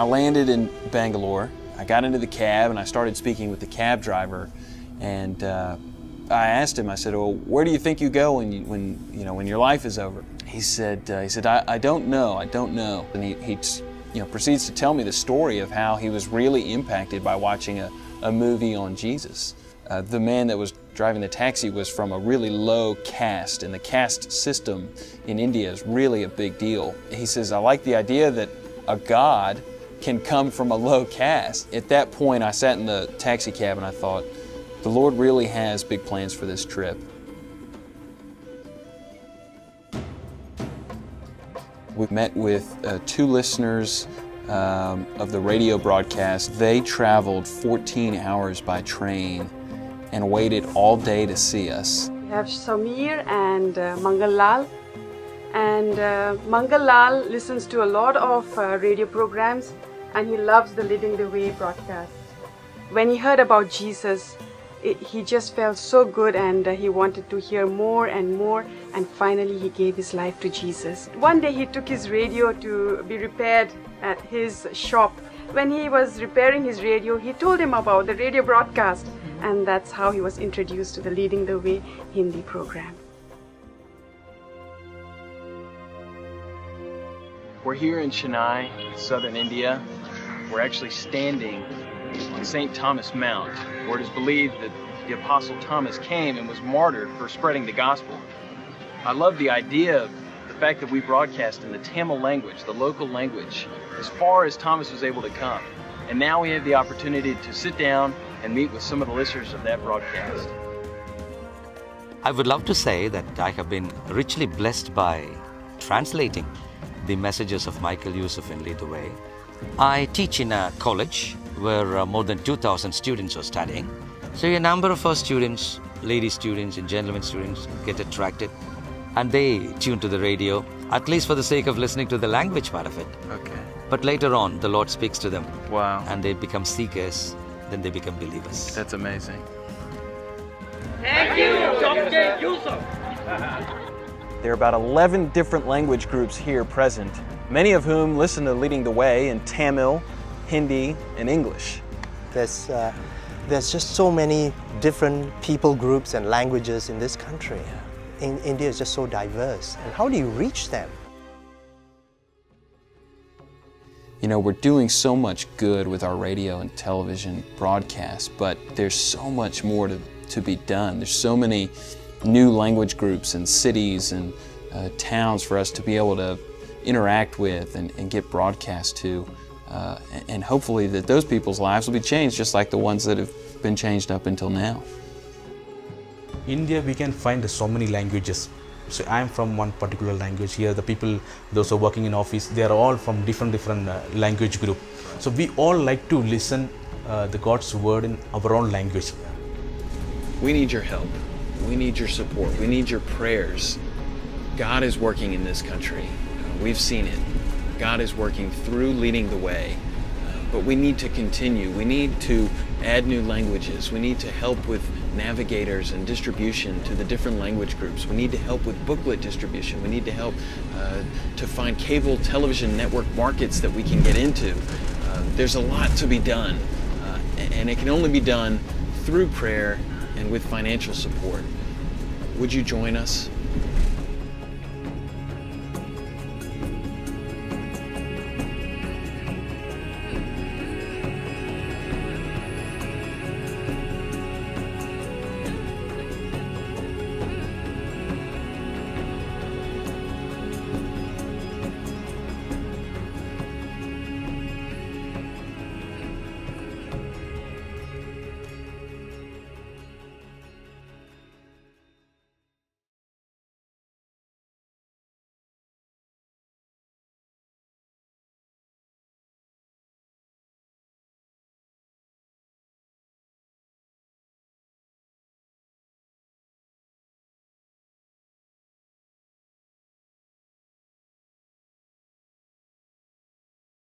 I landed in Bangalore. I got into the cab and I started speaking with the cab driver, and I asked him, I said, well, where do you think you go when your life is over? He said, I don't know. And he proceeds to tell me the story of how he was really impacted by watching a movie on Jesus. The man that was driving the taxi was from a really low caste, and the caste system in India is really a big deal. He says, I like the idea that a God can come from a low caste. At that point, I sat in the taxi cab and I thought, the Lord really has big plans for this trip. We met with 2 listeners of the radio broadcast. They traveled 14 hours by train and waited all day to see us. We have Samir and Mangal Lal. And Mangal Lal listens to a lot of radio programs, and he loves the Leading the Way broadcast. When he heard about Jesus, he just felt so good, and he wanted to hear more and more, and finally he gave his life to Jesus. One day he took his radio to be repaired at his shop. When he was repairing his radio, he told him about the radio broadcast, and that's how he was introduced to the Leading the Way Hindi program. We're here in Chennai, southern India. We're actually standing on St. Thomas Mount, where it is believed that the Apostle Thomas came and was martyred for spreading the gospel. I love the idea of the fact that we broadcast in the Tamil language, the local language, as far as Thomas was able to come. And now we have the opportunity to sit down and meet with some of the listeners of that broadcast. I would love to say that I have been richly blessed by translating the messages of Michael Yusuf in Lead the Way. I teach in a college where more than 2,000 students are studying. So a number of our students, lady students and gentlemen students, get attracted and they tune to the radio, at least for the sake of listening to the language part of it. Okay. But later on, the Lord speaks to them. Wow. And they become seekers, then they become believers. That's amazing. Thank you, Dr. Yusuf. There are about 11 different language groups here present, many of whom listen to Leading the Way in Tamil, Hindi, and English. There's just so many different people groups and languages in this country. India is just so diverse. And how do you reach them? You know, we're doing so much good with our radio and television broadcasts, but there's so much more to be done. There's so many new language groups and cities and towns for us to be able to interact with and get broadcast to. And hopefully that those people's lives will be changed just like the ones that have been changed up until now. India, we can find so many languages. So I'm from one particular language. Here the people, those who are working in office, they are all from different language group. So we all like to listen the God's word in our own language. We need your help. We need your support. We need your prayers. God is working in this country. We've seen it. God is working through Leading the Way. But we need to continue. We need to add new languages. We need to help with navigators and distribution to the different language groups. We need to help with booklet distribution. We need to help to find cable television network markets that we can get into. There's a lot to be done, and it can only be done through prayer and with financial support. Would you join us?